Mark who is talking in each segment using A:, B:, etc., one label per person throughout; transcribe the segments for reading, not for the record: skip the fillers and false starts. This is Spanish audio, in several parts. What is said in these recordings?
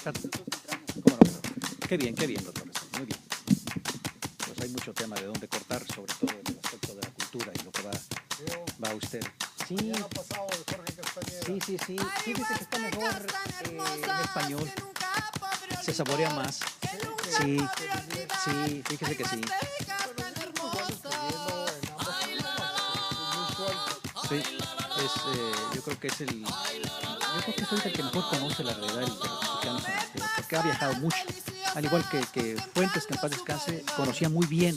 A: ¿Cómo no? Qué bien, doctor. Muy bien. Pues hay mucho tema de dónde cortar, sobre todo en el aspecto de la cultura y lo que va usted. Sí,
B: Ya ha pasado de Jorge Castañeda.
A: sí. Fíjese que está mejor en español. Se saborea más. Sí, fíjese que sí. Sí, yo creo que es ahorita el que mejor conoce la realidad de los mexicanos en el exterior, porque ha viajado mucho. Al igual que Fuentes, que en paz descanse, conocía muy bien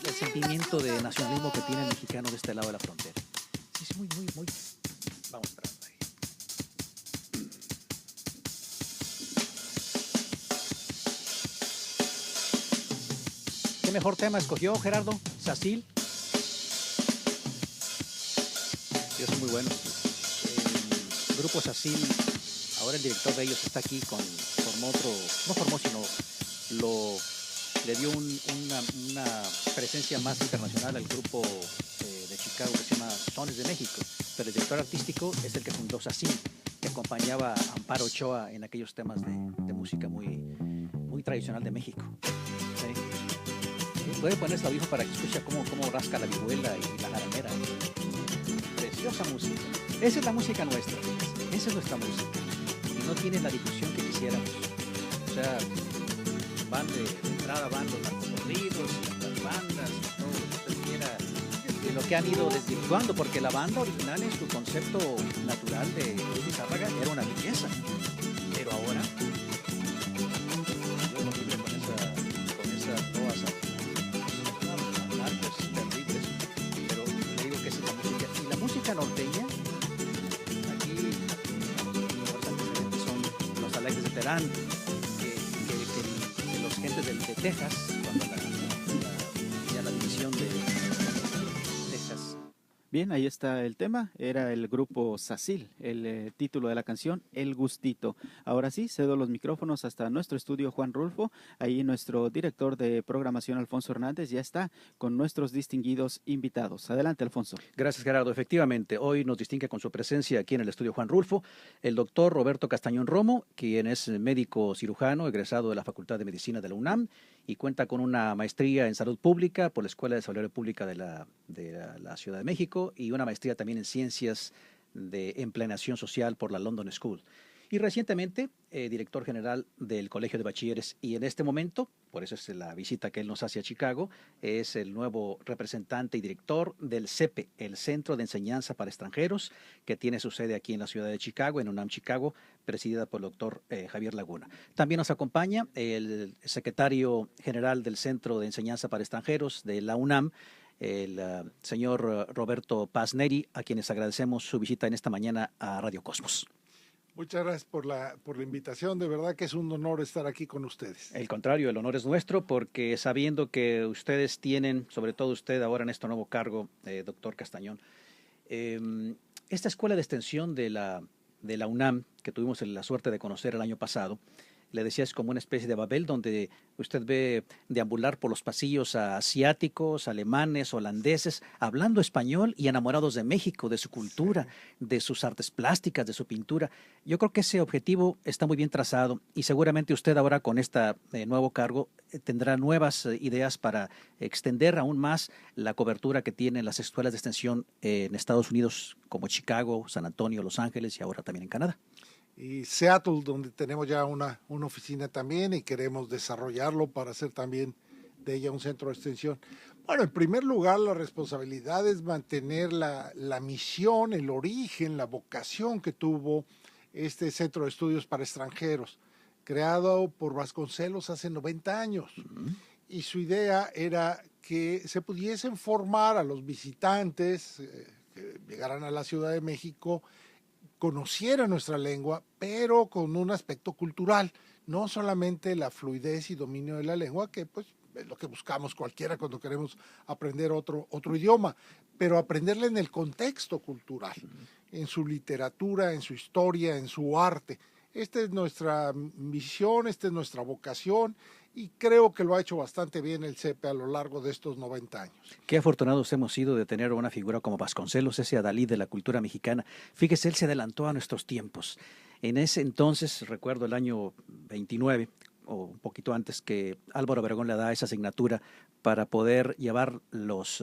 A: el sentimiento de nacionalismo que tiene el mexicano de este lado de la frontera. Sí, muy. Vamos esperando ahí. ¿Qué mejor tema escogió, Gerardo? ¿Sacil? Ellos son muy buenos. El grupo Sacil, ahora el director de ellos está aquí formó otro, no formó, sino le dio una presencia más internacional al grupo de Chicago que se llama Sones de México, pero el director artístico es el que fundó Sacil, que acompañaba a Amparo Ochoa en aquellos temas de música muy tradicional de México. ¿Sí? Puede ponerse el audífono para que escuche cómo rasca la vihuela y la jaramera. Preciosa música. Esa es la música nuestra, esa es nuestra música. Y no tiene la difusión que quisiéramos. O sea, van de entrada, van los narcocorridos, las bandas, todo lo que usted quiera, de lo que han ido desvirtuando, porque la banda original en su concepto natural de Lizárraga era una belleza. Pero ahora, yo lo libre con esa todas narcos terribles, pero le digo que esa es la música. Y la música norteña, aquí los antecedentes son los Alex de Terán, que los gentes de Texas, cuando la división de Texas.
C: Bien, ahí está el tema, era el grupo Sacil, el título de la canción, El Gustito. Ahora sí, cedo los micrófonos hasta nuestro estudio Juan Rulfo, ahí nuestro director de programación Alfonso Hernández ya está con nuestros distinguidos invitados. Adelante, Alfonso.
A: Gracias, Gerardo. Efectivamente, hoy nos distingue con su presencia aquí en el estudio Juan Rulfo el doctor Roberto Castañón Romo, quien es médico cirujano, egresado de la Facultad de Medicina de la UNAM y cuenta con una maestría en salud pública por la Escuela de Salud Pública de la Ciudad de México y una maestría también en ciencias de empleación social por la London School. Y recientemente, director general del Colegio de Bachilleres. Y en este momento, por eso es la visita que él nos hace a Chicago, es el nuevo representante y director del CEPE, el Centro de Enseñanza para Extranjeros, que tiene su sede aquí en la ciudad de Chicago, en UNAM Chicago, presidida por el doctor Javier Laguna. También nos acompaña el secretario general del Centro de Enseñanza para Extranjeros de la UNAM, el señor Roberto Paz Neri, a quienes agradecemos su visita en esta mañana a Radio Cosmos.
B: Muchas gracias por la invitación, de verdad que es un honor estar aquí con ustedes.
A: El contrario, el honor es nuestro, porque sabiendo que ustedes tienen, sobre todo usted ahora en este nuevo cargo, doctor Castañón, esta escuela de extensión de la UNAM, que tuvimos la suerte de conocer el año pasado, le decía, es como una especie de Babel donde usted ve deambular por los pasillos a asiáticos, alemanes, holandeses, hablando español y enamorados de México, de su cultura, de sus artes plásticas, de su pintura. Yo creo que ese objetivo está muy bien trazado y seguramente usted ahora con este nuevo cargo tendrá nuevas ideas para extender aún más la cobertura que tienen las escuelas de extensión en Estados Unidos como Chicago, San Antonio, Los Ángeles y ahora también en Canadá.
B: Y Seattle, donde tenemos ya una oficina también y queremos desarrollarlo para hacer también de ella un centro de extensión. Bueno, en primer lugar, la responsabilidad es mantener la misión, el origen, la vocación que tuvo este centro de estudios para extranjeros, creado por Vasconcelos hace 90 años. Y su idea era que se pudiesen formar a los visitantes que llegaran a la Ciudad de México, conociera nuestra lengua, pero con un aspecto cultural, no solamente la fluidez y dominio de la lengua, que pues es lo que buscamos cualquiera cuando queremos aprender otro idioma, pero aprenderle en el contexto cultural, en su literatura, en su historia, en su arte. Esta es nuestra misión, esta es nuestra vocación y creo que lo ha hecho bastante bien el CEPE a lo largo de estos 90 años.
A: Qué afortunados hemos sido de tener una figura como Vasconcelos, ese adalid de la cultura mexicana. Fíjese, él se adelantó a nuestros tiempos. En ese entonces, recuerdo el año 29, o un poquito antes, que Álvaro Obregón le da esa asignatura para poder llevar los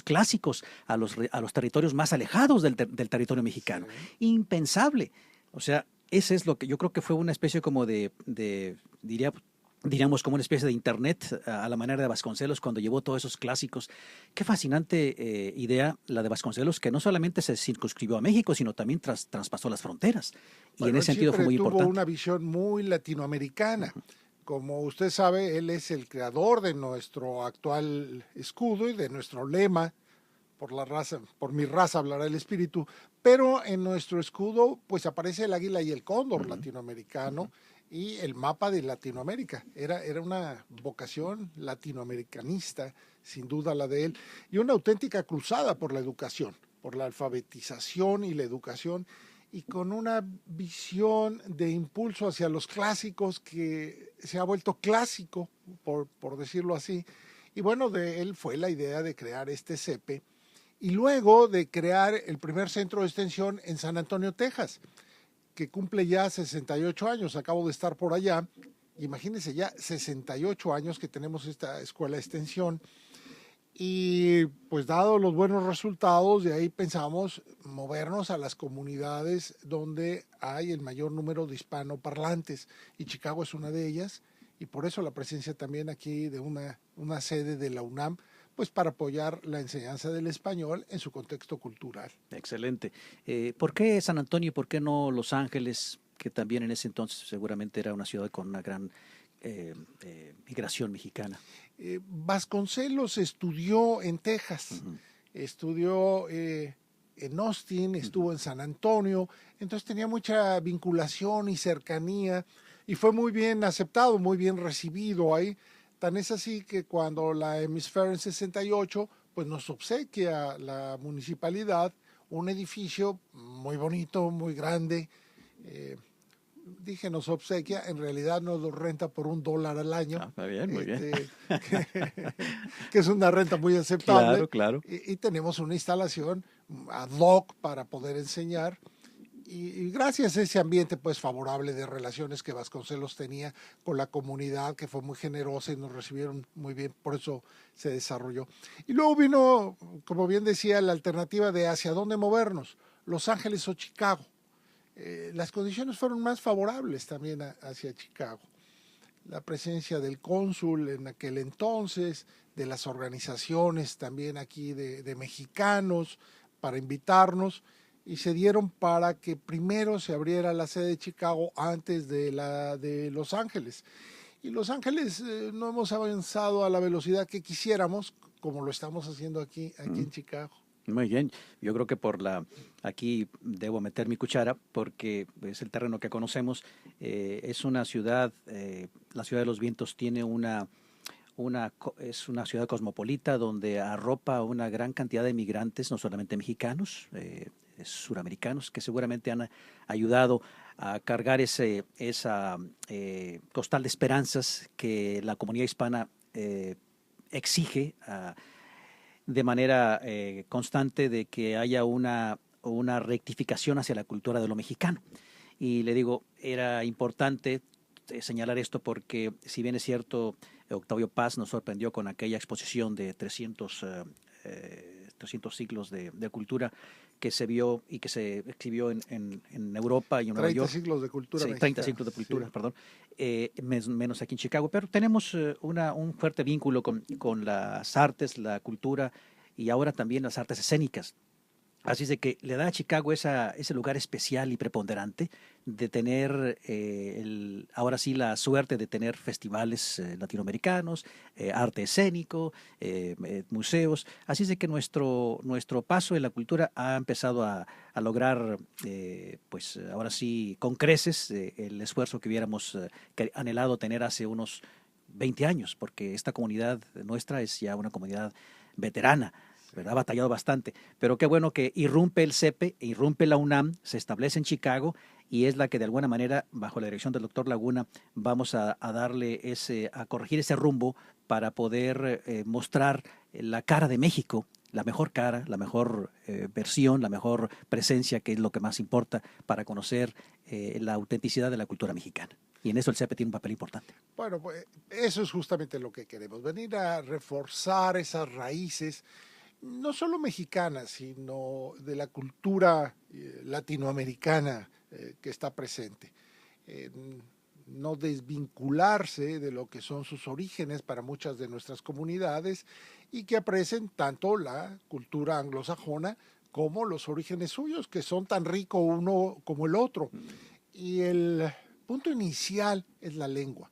A: clásicos a los territorios más alejados del territorio mexicano. Sí. Impensable. O sea, ese es lo que yo creo que fue una especie como diríamos como una especie de internet a la manera de Vasconcelos cuando llevó todos esos clásicos. Qué fascinante idea la de Vasconcelos, que no solamente se circunscribió a México, sino también traspasó las fronteras. Y bueno, en ese sentido fue muy importante.
B: Tuvo una visión muy latinoamericana. Como usted sabe, él es el creador de nuestro actual escudo y de nuestro lema, por mi raza hablará el espíritu, pero en nuestro escudo pues aparece el águila y el cóndor latinoamericano y el mapa de Latinoamérica. Era una vocación latinoamericanista, sin duda la de él, y una auténtica cruzada por la educación, por la alfabetización y la educación, y con una visión de impulso hacia los clásicos que se ha vuelto clásico, por decirlo así. Y bueno, de él fue la idea de crear este CEPE y luego de crear el primer centro de extensión en San Antonio, Texas, que cumple ya 68 años. Acabo de estar por allá. Imagínense, ya 68 años que tenemos esta escuela de extensión. Y pues dado los buenos resultados, de ahí pensamos movernos a las comunidades donde hay el mayor número de hispanoparlantes, y Chicago es una de ellas, y por eso la presencia también aquí de una sede de la UNAM, pues para apoyar la enseñanza del español en su contexto cultural.
A: Excelente. ¿Por qué San Antonio y por qué no Los Ángeles, que también en ese entonces seguramente era una ciudad con una gran migración mexicana?
B: Vasconcelos estudió en Texas, estudió en Austin, estuvo en San Antonio, entonces tenía mucha vinculación y cercanía y fue muy bien aceptado, muy bien recibido ahí. Tan es así que cuando la Hemisfair en 68, pues nos obsequia la municipalidad un edificio muy bonito, muy grande. Dije nos obsequia, en realidad nos lo renta por $1 al año.
A: Está bien, muy bien.
B: Que es una renta muy aceptable.
A: Claro, claro.
B: Y tenemos una instalación ad hoc para poder enseñar. Y gracias a ese ambiente pues favorable de relaciones que Vasconcelos tenía con la comunidad, que fue muy generosa y nos recibieron muy bien, por eso se desarrolló. Y luego vino, como bien decía, la alternativa de hacia dónde movernos, Los Ángeles o Chicago. Las condiciones fueron más favorables también hacia Chicago. La presencia del cónsul en aquel entonces, de las organizaciones también aquí de mexicanos para invitarnos, y se dieron para que primero se abriera la sede de Chicago antes de la de Los Ángeles. Y Los Ángeles no hemos avanzado a la velocidad que quisiéramos, como lo estamos haciendo aquí en Chicago.
A: Muy bien, yo creo que aquí debo meter mi cuchara porque es el terreno que conocemos. Es una ciudad, la Ciudad de los Vientos tiene es una ciudad cosmopolita donde arropa una gran cantidad de migrantes, no solamente mexicanos, suramericanos, que seguramente han ayudado a cargar esa costal de esperanzas que la comunidad hispana exige de manera constante de que haya una rectificación hacia la cultura de lo mexicano. Y le digo, era importante señalar esto porque si bien es cierto, Octavio Paz nos sorprendió con aquella exposición de 300 siglos de cultura que se vio y que se exhibió en Europa y en Nueva York.
B: 30 siglos de cultura
A: sí,
B: mexicana.
A: 30 siglos de cultura, sí. Perdón. Menos aquí en Chicago, pero tenemos un fuerte vínculo con las artes, la cultura y ahora también las artes escénicas. Así es de que le da a Chicago ese lugar especial y preponderante de tener, ahora sí, la suerte de tener festivales latinoamericanos, arte escénico, museos. Así es de que nuestro paso en la cultura ha empezado a lograr, pues ahora sí, con creces el esfuerzo que hubiéramos anhelado tener hace unos 20 años, porque esta comunidad nuestra es ya una comunidad veterana. ¿Verdad? Ha batallado bastante, pero qué bueno que irrumpe el CEPE, irrumpe la UNAM, se establece en Chicago y es la que de alguna manera, bajo la dirección del doctor Laguna, vamos a corregir ese rumbo para poder mostrar la cara de México la mejor cara, la mejor versión, la mejor presencia, que es lo que más importa para conocer la autenticidad de la cultura mexicana. Y en eso el CEPE tiene un papel importante.
B: Bueno, pues eso es justamente lo que queremos, venir a reforzar esas raíces, no solo mexicanas, sino de la cultura latinoamericana que está presente. No desvincularse de lo que son sus orígenes para muchas de nuestras comunidades y que aprecien tanto la cultura anglosajona como los orígenes suyos, que son tan ricos uno como el otro. Y el punto inicial es la lengua.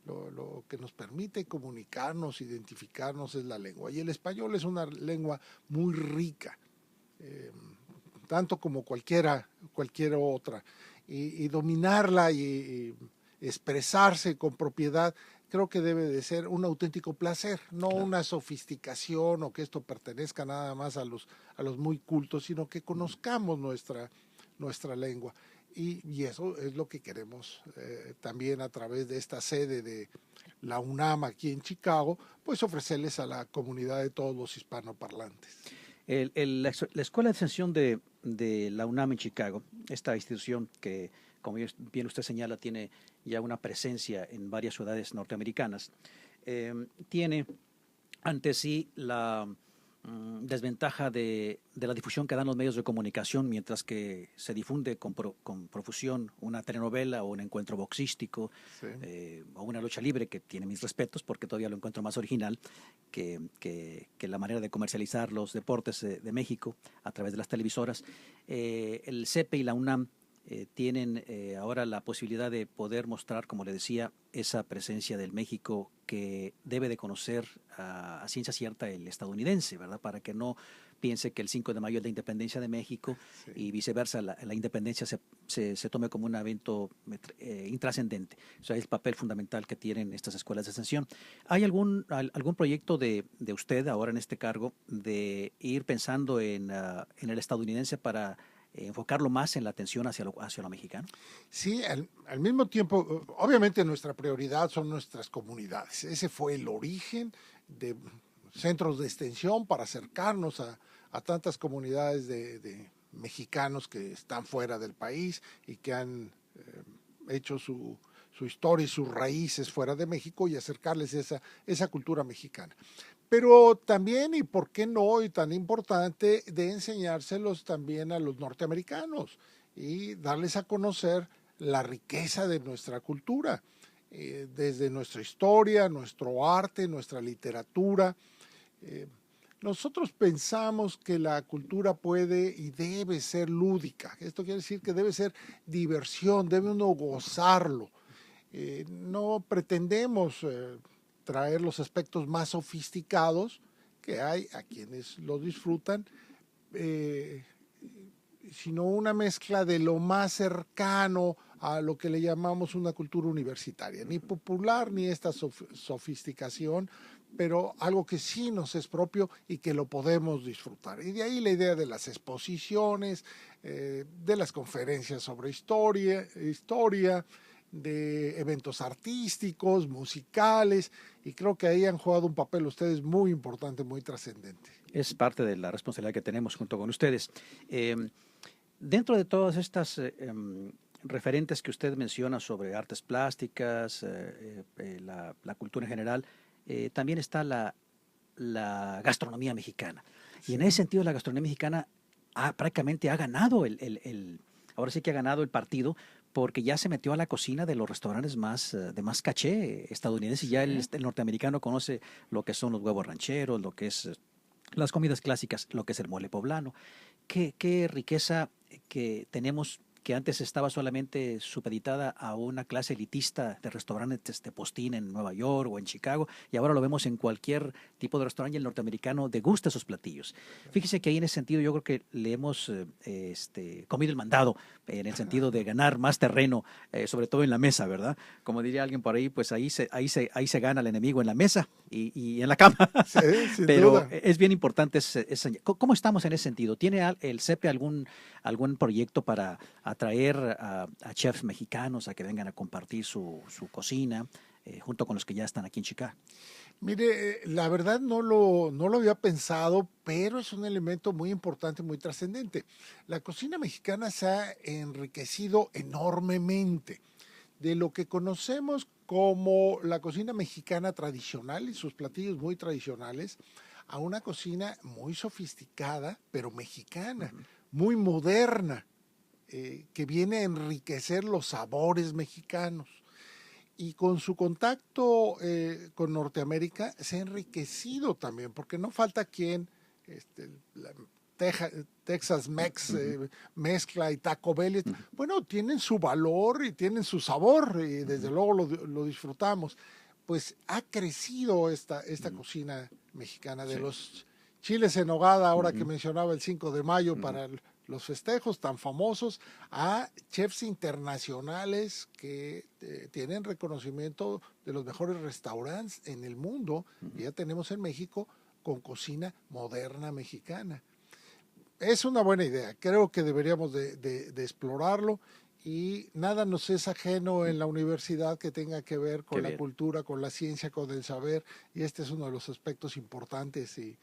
B: Lo que nos permite comunicarnos, identificarnos es la lengua. Y el español es una lengua muy rica, tanto como cualquier otra. Y dominarla y expresarse con propiedad, creo que debe de ser un auténtico placer, no una sofisticación o que esto pertenezca nada más a los muy cultos, sino que conozcamos nuestra lengua. Y eso es lo que queremos también a través de esta sede de la UNAM aquí en Chicago, pues ofrecerles a la comunidad de todos los hispanoparlantes.
A: La Escuela de Extensión de la UNAM en Chicago, esta institución que, como bien usted señala, tiene ya una presencia en varias ciudades norteamericanas, tiene ante sí la desventaja de la difusión que dan los medios de comunicación, mientras que se difunde con profusión una telenovela o un encuentro boxístico, sí, o una lucha libre, que tiene mis respetos porque todavía lo encuentro más original que la manera de comercializar los deportes de México a través de las televisoras. El CEPE y la UNAM tienen ahora la posibilidad de poder mostrar, como le decía, esa presencia del México que debe de conocer a ciencia cierta el estadounidense, ¿verdad? Para que no piense que el 5 de mayo es la independencia de México, sí, y viceversa, la independencia se tome como un evento intrascendente. O sea, es el papel fundamental que tienen estas escuelas de extensión. ¿Hay algún proyecto de usted ahora en este cargo de ir pensando en el estadounidense para enfocarlo más en la atención hacia lo mexicano?
B: Sí, al mismo tiempo, obviamente nuestra prioridad son nuestras comunidades. Ese fue el origen de centros de extensión para acercarnos a tantas comunidades de mexicanos que están fuera del país y que han hecho su historia y sus raíces fuera de México y acercarles esa cultura mexicana. Pero también, y por qué no, y tan importante, de enseñárselos también a los norteamericanos y darles a conocer la riqueza de nuestra cultura, desde nuestra historia, nuestro arte, nuestra literatura. Nosotros pensamos que la cultura puede y debe ser lúdica. Esto quiere decir que debe ser diversión, debe uno gozarlo. No pretendemos traer los aspectos más sofisticados que hay a quienes lo disfrutan, sino una mezcla de lo más cercano a lo que le llamamos una cultura universitaria, ni popular ni esta sofisticación, pero algo que sí nos es propio y que lo podemos disfrutar. Y de ahí la idea de las exposiciones, de las conferencias sobre historia, de eventos artísticos, musicales, y creo que ahí han jugado un papel ustedes muy importante, muy trascendente.
A: Es parte de la responsabilidad que tenemos junto con ustedes. Dentro de todas estas referentes que usted menciona sobre artes plásticas, la cultura en general, también está la gastronomía mexicana. Sí. Y en ese sentido la gastronomía mexicana prácticamente ha ganado ahora sí que ha ganado el partido, porque ya se metió a la cocina de los restaurantes de más caché estadounidenses. Sí. Ya el norteamericano conoce lo que son los huevos rancheros, lo que es las comidas clásicas, lo que es el mole poblano. Qué riqueza que tenemos, que antes estaba solamente supeditada a una clase elitista de restaurantes de postín en Nueva York o en Chicago, y ahora lo vemos en cualquier tipo de restaurante, y el norteamericano degusta esos platillos. Fíjese que ahí en ese sentido yo creo que le hemos comido el mandado, en el sentido de ganar más terreno, sobre todo en la mesa, ¿verdad? Como diría alguien por ahí, pues ahí se gana el enemigo en la mesa y en la cama. Sí, sin Pero duda. Es bien importante ¿cómo estamos en ese sentido? ¿Tiene el CEPE algún proyecto para atraer a chefs mexicanos a que vengan a compartir su cocina junto con los que ya están aquí en Chicago?
B: Mire, la verdad no lo había pensado, pero es un elemento muy importante, muy trascendente. La cocina mexicana se ha enriquecido enormemente de lo que conocemos como la cocina mexicana tradicional y sus platillos muy tradicionales a una cocina muy sofisticada, pero mexicana, muy moderna, que viene a enriquecer los sabores mexicanos. Y con su contacto con Norteamérica se ha enriquecido también, porque no falta quien la Texas Mex mezcla y Taco Bell, bueno, tienen su valor y tienen su sabor y desde luego lo disfrutamos. Pues ha crecido esta cocina mexicana de los chiles en nogada, ahora que mencionaba el 5 de mayo para los festejos tan famosos, a chefs internacionales que tienen reconocimiento de los mejores restaurantes en el mundo, que ya tenemos en México, con cocina moderna mexicana. Es una buena idea, creo que deberíamos de explorarlo y nada nos es ajeno en la universidad que tenga que ver con la cultura, con la ciencia, con el saber, y este es uno de los aspectos importantes y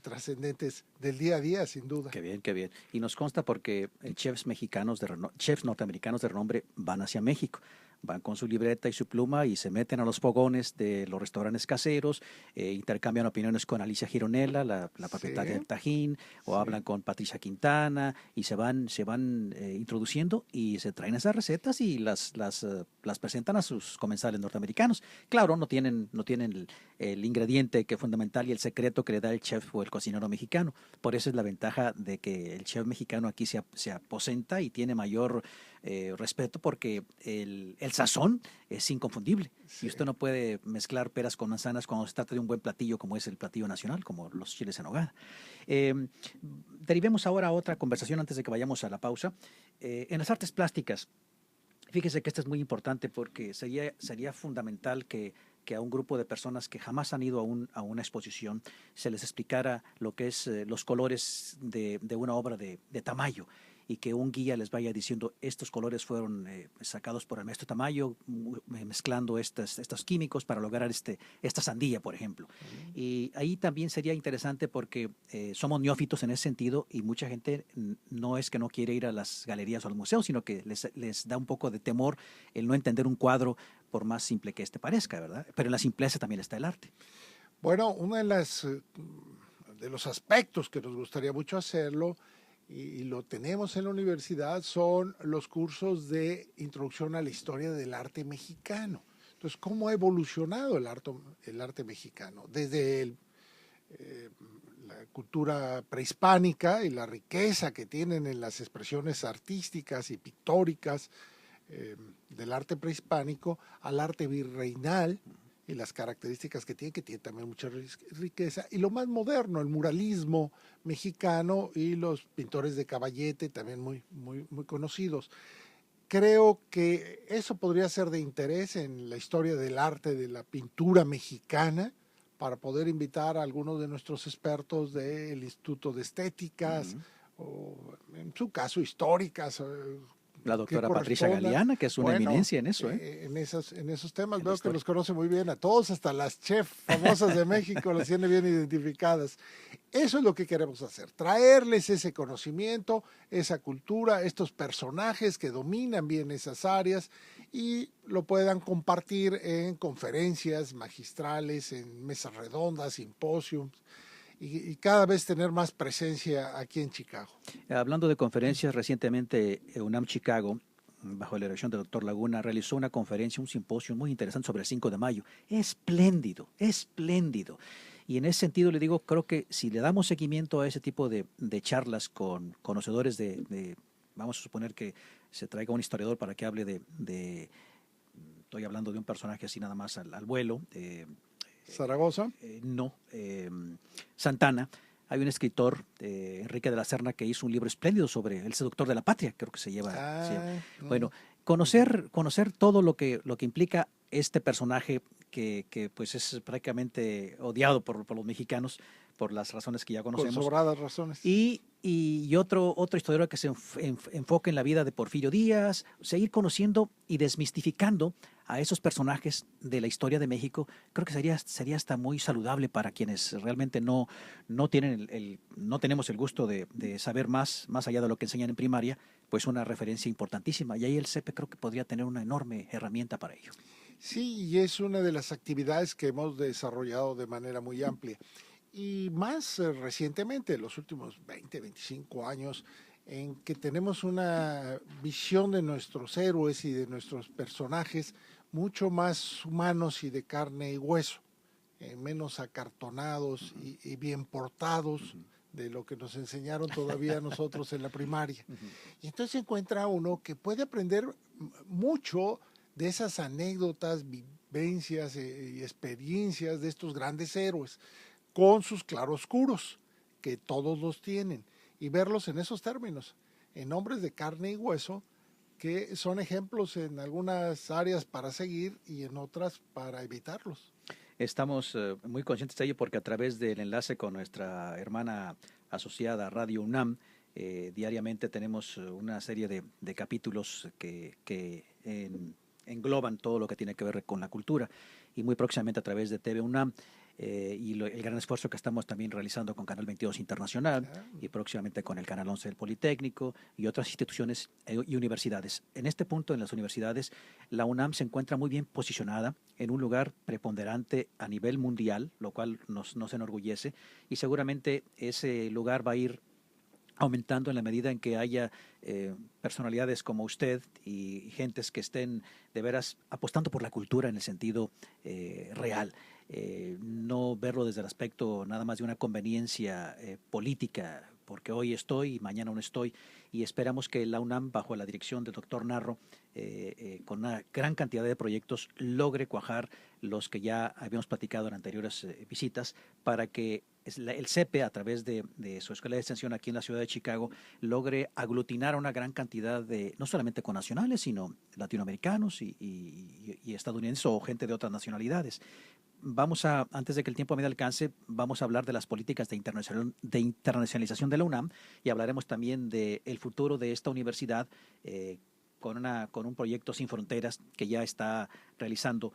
B: trascendentes del día a día, sin duda.
A: Qué bien, qué bien. Y nos consta porque chefs mexicanos, chefs norteamericanos de renombre van hacia México. Van con su libreta y su pluma y se meten a los fogones de los restaurantes caseros, intercambian opiniones con Alicia Gironella, la propietaria del Tajín, o hablan con Patricia Quintana y se van introduciendo y se traen esas recetas y las presentan a sus comensales norteamericanos. Claro, no tienen el ingrediente que es fundamental y el secreto que le da el chef o el cocinero mexicano. Por eso es la ventaja de que el chef mexicano aquí se aposenta y tiene mayor respeto porque el sazón es inconfundible. Sí. Y usted no puede mezclar peras con manzanas cuando se trata de un buen platillo como es el platillo nacional, como los chiles en nogada. Derivemos ahora a otra conversación antes de que vayamos a la pausa. En las artes plásticas, fíjese que esto es muy importante porque sería fundamental que a un grupo de personas que jamás han ido a una exposición se les explicara lo que es los colores de una obra de Tamayo, y que un guía les vaya diciendo estos colores fueron sacados por el maestro Tamayo mezclando estos químicos para lograr esta sandía, por ejemplo. Y ahí también sería interesante porque somos neófitos en ese sentido y mucha gente no es que no quiere ir a las galerías o al museo, sino que les da un poco de temor el no entender un cuadro por más simple que parezca, ¿verdad? Pero en la simpleza también está el arte.
B: Bueno, uno de los aspectos que nos gustaría mucho hacerlo y lo tenemos en la universidad son los cursos de introducción a la historia del arte mexicano. Entonces, ¿cómo ha evolucionado el arte mexicano? Desde la cultura prehispánica y la riqueza que tienen en las expresiones artísticas y pictóricas del arte prehispánico al arte virreinal y las características que tiene también mucha riqueza, y lo más moderno, el muralismo mexicano y los pintores de caballete, también muy conocidos. Creo que eso podría ser de interés en la historia del arte, de la pintura mexicana, para poder invitar a algunos de nuestros expertos del Instituto de Estéticas, o en su caso históricas,
A: la doctora Patricia Galeana, que es una eminencia en eso.
B: En esos temas veo que los conoce muy bien a todos, hasta las chefs famosas de México las tiene bien identificadas. Eso es lo que queremos hacer, traerles ese conocimiento, esa cultura, estos personajes que dominan bien esas áreas y lo puedan compartir en conferencias magistrales, en mesas redondas, simposios, y cada vez tener más presencia aquí en Chicago.
A: Hablando de conferencias, recientemente UNAM Chicago, bajo la dirección del doctor Laguna, realizó una conferencia, un simposio muy interesante sobre el 5 de mayo. Espléndido, espléndido. Y en ese sentido le digo, creo que si le damos seguimiento a ese tipo de charlas con conocedores vamos a suponer que se traiga un historiador para que hable estoy hablando de un personaje así nada más al vuelo,
B: ¿Zaragoza?
A: No, Santana. Hay un escritor, Enrique de la Serna, que hizo un libro espléndido sobre El seductor de la patria, creo que se llama. Bueno, conocer todo lo que implica este personaje que pues es prácticamente odiado por los mexicanos por las razones que ya conocemos.
B: Por sobradas razones.
A: Y otro historiador que se enfoque en la vida de Porfirio Díaz, seguir conociendo y desmistificando a esos personajes de la historia de México, creo que sería hasta muy saludable para quienes realmente no tienen no tenemos el gusto de saber más allá de lo que enseñan en primaria, pues una referencia importantísima. Y ahí el CEPE creo que podría tener una enorme herramienta para ello.
B: Sí, y es una de las actividades que hemos desarrollado de manera muy amplia. Y más recientemente, los últimos 20, 25 años, en que tenemos una visión de nuestros héroes y de nuestros personajes mucho más humanos y de carne y hueso, menos acartonados y bien portados de lo que nos enseñaron todavía nosotros en la primaria. Y entonces encuentra uno que puede aprender mucho de esas anécdotas, vivencias y experiencias de estos grandes héroes, con sus claroscuros, que todos los tienen, y verlos en esos términos, en hombres de carne y hueso, que son ejemplos en algunas áreas para seguir y en otras para evitarlos.
A: Estamos muy conscientes de ello porque a través del enlace con nuestra hermana asociada Radio UNAM, diariamente tenemos una serie de capítulos que engloban todo lo que tiene que ver con la cultura, y muy próximamente a través de TV UNAM, el gran esfuerzo que estamos también realizando con Canal 22 Internacional y próximamente con el Canal 11 del Politécnico y otras instituciones y universidades. En este punto, en las universidades, la UNAM se encuentra muy bien posicionada en un lugar preponderante a nivel mundial, lo cual nos enorgullece, y seguramente ese lugar va a ir aumentando en la medida en que haya personalidades como usted y gentes que estén de veras apostando por la cultura en el sentido real. No verlo desde el aspecto nada más de una conveniencia política, porque hoy estoy y mañana no estoy, y esperamos que la UNAM, bajo la dirección del doctor Narro, con una gran cantidad de proyectos, logre cuajar los que ya habíamos platicado en anteriores visitas, para que el CEPE, a través de su escuela de extensión aquí en la ciudad de Chicago, logre aglutinar a una gran cantidad de, no solamente connacionales, sino latinoamericanos y estadounidenses o gente de otras nacionalidades. Antes de que el tiempo me dé alcance, vamos a hablar de las políticas de internacionalización de la UNAM, y hablaremos también del futuro de esta universidad, con un proyecto Sin Fronteras que ya está realizando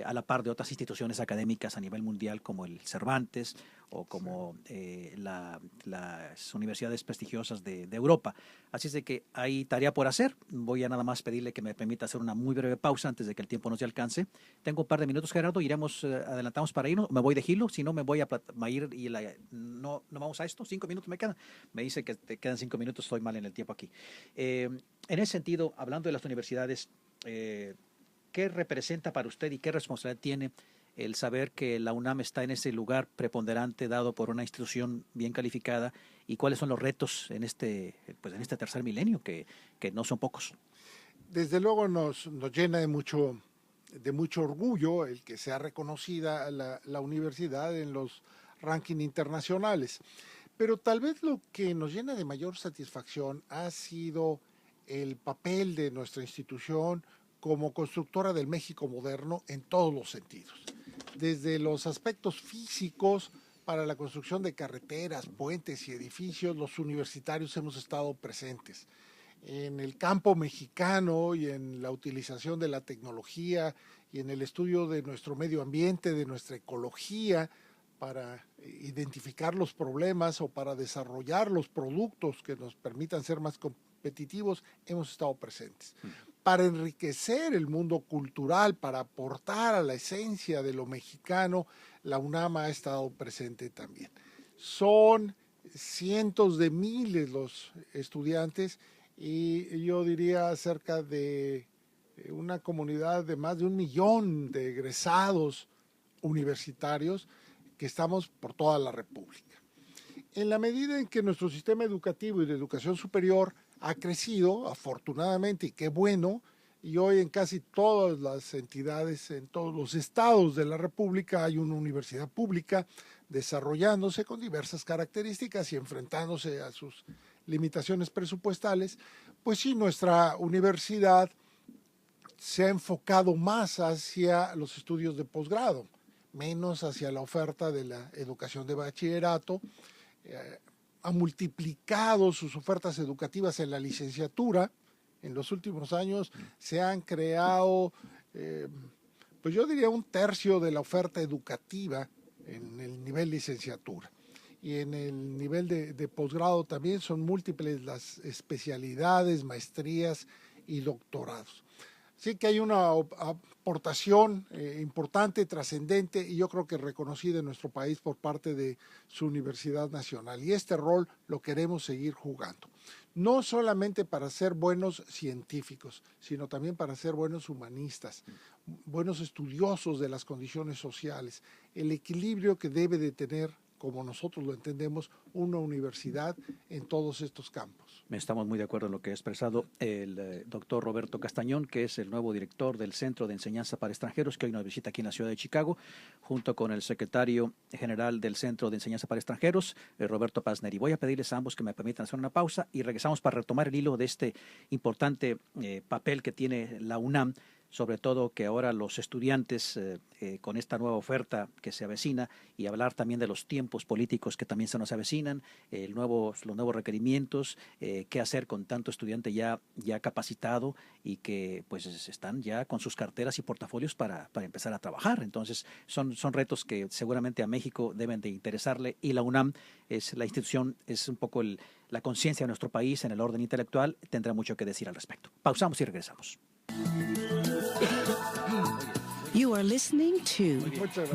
A: a la par de otras instituciones académicas a nivel mundial, como el Cervantes o como las universidades prestigiosas de Europa. Así es de que hay tarea por hacer. Voy a nada más pedirle que me permita hacer una muy breve pausa antes de que el tiempo nos dé alcance. Tengo un par de minutos, Gerardo, adelantamos para irnos. Me voy de gilo, si no me voy a ir y no vamos a esto. 5 minutos me quedan. Me dice que te quedan 5 minutos, estoy mal en el tiempo aquí. En ese sentido, hablando de las universidades, ¿qué representa para usted y qué responsabilidad tiene el saber que la UNAM está en ese lugar preponderante dado por una institución bien calificada, y cuáles son los retos en este tercer milenio, que no son pocos?
B: Desde luego nos llena de mucho orgullo el que sea reconocida la universidad en los rankings internacionales. Pero tal vez lo que nos llena de mayor satisfacción ha sido el papel de nuestra institución como constructora del México moderno en todos los sentidos. Desde los aspectos físicos, para la construcción de carreteras, puentes y edificios, los universitarios hemos estado presentes. En el campo mexicano y en la utilización de la tecnología y en el estudio de nuestro medio ambiente, de nuestra ecología, para identificar los problemas o para desarrollar los productos que nos permitan ser más competitivos, hemos estado presentes. Para enriquecer el mundo cultural, para aportar a la esencia de lo mexicano, la UNAM ha estado presente también. Son cientos de miles los estudiantes, y yo diría cerca de una comunidad de más de 1 millón de egresados universitarios que estamos por toda la República. En la medida en que nuestro sistema educativo y de educación superior ha crecido, afortunadamente, y qué bueno, y hoy en casi todas las entidades, en todos los estados de la República, hay una universidad pública desarrollándose con diversas características y enfrentándose a sus limitaciones presupuestales. Pues sí, nuestra universidad se ha enfocado más hacia los estudios de posgrado, menos hacia la oferta de la educación de bachillerato. Ha multiplicado sus ofertas educativas en la licenciatura. En los últimos años se han creado pues yo diría 1/3 de la oferta educativa en el nivel licenciatura. Y en el nivel de posgrado también son múltiples las especialidades, maestrías y doctorados. Así que hay una aportación importante, trascendente y yo creo que reconocida en nuestro país por parte de su Universidad Nacional. Y este rol lo queremos seguir jugando. No solamente para ser buenos científicos, sino también para ser buenos humanistas, buenos estudiosos de las condiciones sociales, el equilibrio que debe de tener, como nosotros lo entendemos, una universidad en todos estos campos.
A: Estamos muy de acuerdo en lo que ha expresado el doctor Roberto Castañón, que es el nuevo director del Centro de Enseñanza para Extranjeros, que hoy nos visita aquí en la ciudad de Chicago, junto con el secretario general del Centro de Enseñanza para Extranjeros, Roberto Pazner. Y voy a pedirles a ambos que me permitan hacer una pausa y regresamos para retomar el hilo de este importante papel que tiene la UNAM, sobre todo que ahora los estudiantes con esta nueva oferta que se avecina y hablar también de los tiempos políticos que también se nos avecinan, los nuevos requerimientos, qué hacer con tanto estudiante ya capacitado y que pues están ya con sus carteras y portafolios para empezar a trabajar. Entonces son retos que seguramente a México deben de interesarle y la UNAM es la institución, es un poco la conciencia de nuestro país en el orden intelectual, tendrá mucho que decir al respecto. Pausamos y regresamos.
D: You are listening to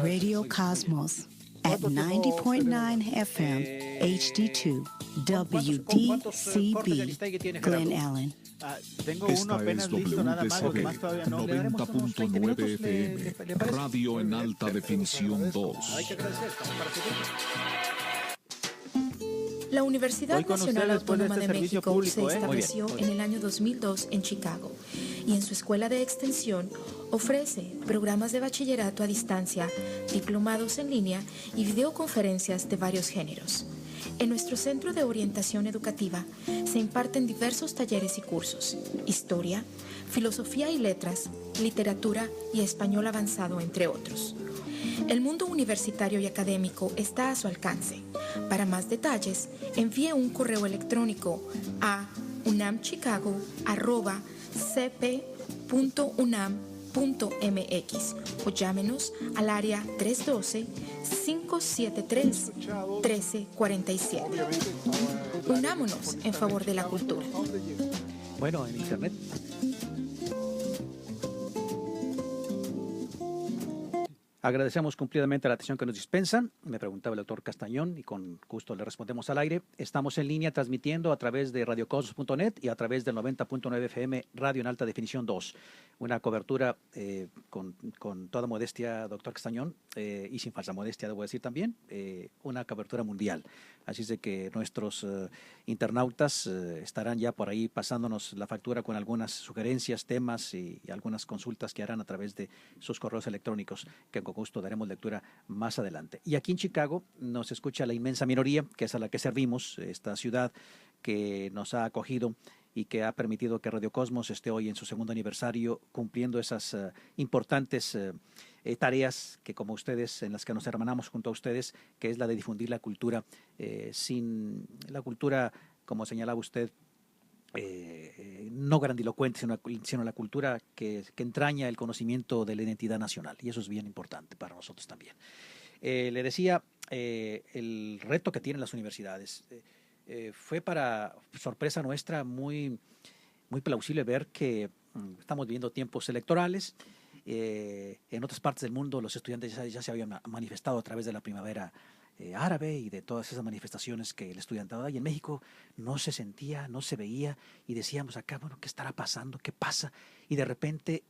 D: Radio Cosmos at 90.9 FM HD2 WDCB Glen Allen.
C: Tengo uno apenas listo, nada más, los demás todavía no.
E: 90.9 FM, radio en alta definición 2.
F: La Universidad Nacional Autónoma de México
C: público,
F: se estableció en el año 2002 en Chicago y en su escuela de extensión ofrece programas de bachillerato a distancia, diplomados en línea y videoconferencias de varios géneros. En nuestro centro de orientación educativa se imparten diversos talleres y cursos: historia, filosofía y letras, literatura y español avanzado, entre otros. El mundo universitario y académico está a su alcance. Para más detalles, envíe un correo electrónico a unamchicago@cp.unam.mx o llámenos al área 312-573-1347. Unámonos en favor de la cultura.
A: Bueno, en internet. Agradecemos cumplidamente la atención que nos dispensan. Me preguntaba el doctor Castañón y con gusto le respondemos al aire. Estamos en línea transmitiendo a través de radiocosmos.net y a través del 90.9 FM Radio en Alta Definición 2. Una cobertura con toda modestia, doctor Castañón, y sin falsa modestia, debo decir también, una cobertura mundial. Así es de que nuestros internautas estarán ya por ahí pasándonos la factura con algunas sugerencias, temas y algunas consultas que harán a través de sus correos electrónicos, que con gusto daremos lectura más adelante. Y aquí en Chicago nos escucha la inmensa minoría, que es a la que servimos, esta ciudad que nos ha acogido y que ha permitido que Radio Cosmos esté hoy en su segundo aniversario cumpliendo esas importantes tareas que, como ustedes, en las que nos hermanamos junto a ustedes, que es la de difundir la cultura, sin la cultura, como señalaba usted, no grandilocuente, sino la cultura que entraña el conocimiento de la identidad nacional, y eso es bien importante para nosotros también. Le decía, el reto que tienen las universidades fue, para sorpresa nuestra, muy plausible ver que estamos viviendo tiempos electorales. En otras partes del mundo los estudiantes ya se habían manifestado a través de la primavera árabe y de todas esas manifestaciones que el estudiantado da, y en México no se sentía, no se veía, y decíamos acá, bueno, ¿qué estará pasando? ¿Qué pasa? Y de repente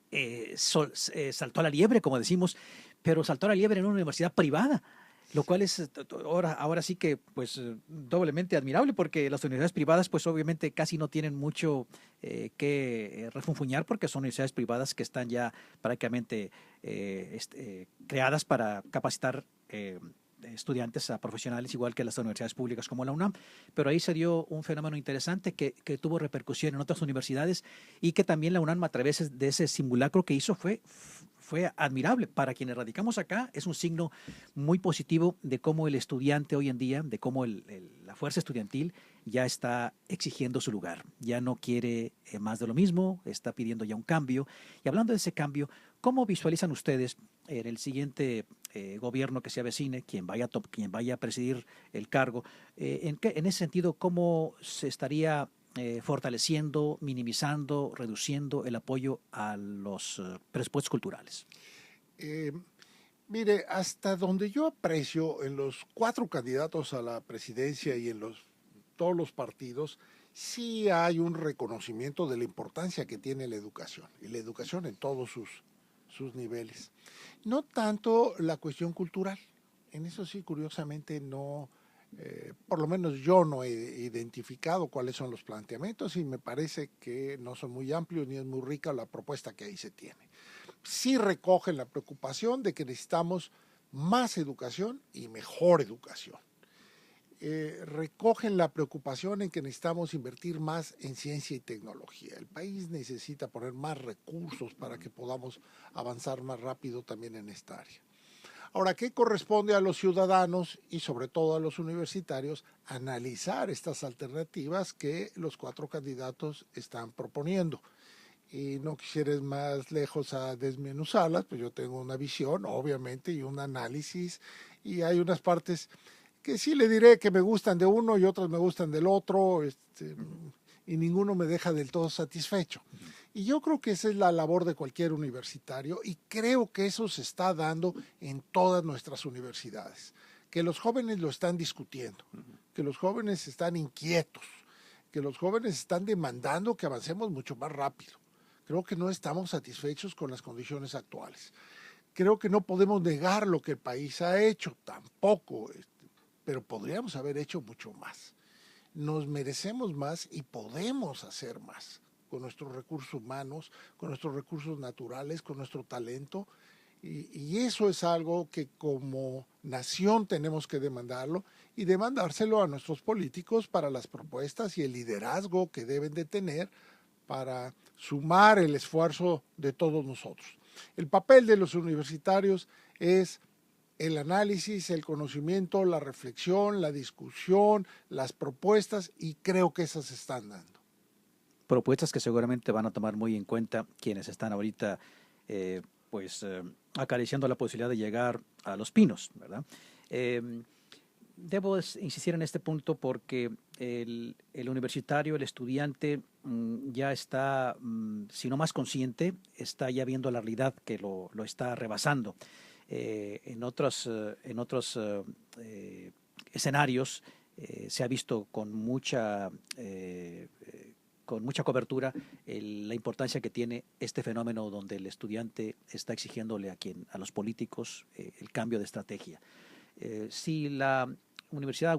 A: saltó a la liebre, como decimos, pero saltó a la liebre en una universidad privada, lo cual es ahora sí que pues doblemente admirable, porque las universidades privadas pues obviamente casi no tienen mucho que refunfuñar, porque son universidades privadas que están ya prácticamente creadas para capacitar estudiantes a profesionales, igual que las universidades públicas como la UNAM. Pero ahí se dio un fenómeno interesante que tuvo repercusión en otras universidades, y que también la UNAM, a través de ese simulacro que hizo, fue admirable. Para quienes radicamos acá, es un signo muy positivo de cómo el estudiante hoy en día, de cómo la fuerza estudiantil ya está exigiendo su lugar, ya no quiere más de lo mismo, está pidiendo ya un cambio. Y hablando de ese cambio, ¿Cómo visualizan ustedes en el siguiente gobierno que se avecine, quien vaya a presidir el cargo? En ese sentido, ¿cómo se estaría fortaleciendo, minimizando, reduciendo el apoyo a los presupuestos culturales?
B: Mire, hasta donde yo aprecio en los 4 candidatos a la presidencia y en todos los partidos, sí hay un reconocimiento de la importancia que tiene la educación, y la educación en todos sus niveles. No tanto la cuestión cultural, en eso sí, curiosamente, no, por lo menos yo no he identificado cuáles son los planteamientos y me parece que no son muy amplios ni es muy rica la propuesta que ahí se tiene. Sí recogen la preocupación de que necesitamos más educación y mejor educación. Recogen la preocupación en que necesitamos invertir más en ciencia y tecnología. El país necesita poner más recursos para que podamos avanzar más rápido también en esta área. Ahora, ¿qué corresponde a los ciudadanos y sobre todo a los universitarios? Analizar estas alternativas que los 4 candidatos están proponiendo. Y no quisiera ir más lejos a desmenuzarlas, pues yo tengo una visión, obviamente, y un análisis, y hay unas partes que sí le diré que me gustan de uno y otras me gustan del otro, y ninguno me deja del todo satisfecho. Y yo creo que esa es la labor de cualquier universitario, y creo que eso se está dando en todas nuestras universidades, que los jóvenes lo están discutiendo, que los jóvenes están inquietos, que los jóvenes están demandando que avancemos mucho más rápido. Creo que no estamos satisfechos con las condiciones actuales. Creo que no podemos negar lo que el país ha hecho, tampoco, pero podríamos haber hecho mucho más. Nos merecemos más y podemos hacer más con nuestros recursos humanos, con nuestros recursos naturales, con nuestro talento. Y eso es algo que como nación tenemos que demandarlo y demandárselo a nuestros políticos para las propuestas y el liderazgo que deben de tener para sumar el esfuerzo de todos nosotros. El papel de los universitarios es el análisis, el conocimiento, la reflexión, la discusión, las propuestas, y creo que esas se están dando.
A: Propuestas que seguramente van a tomar muy en cuenta quienes están ahorita acariciando la posibilidad de llegar a Los Pinos, ¿verdad? Debo insistir en este punto porque el universitario, el estudiante, ya está, si no más consciente, está ya viendo la realidad que lo está rebasando. En otros escenarios se ha visto con mucha cobertura la importancia que tiene este fenómeno donde el estudiante está exigiéndole a los políticos el cambio de estrategia. Si la Universidad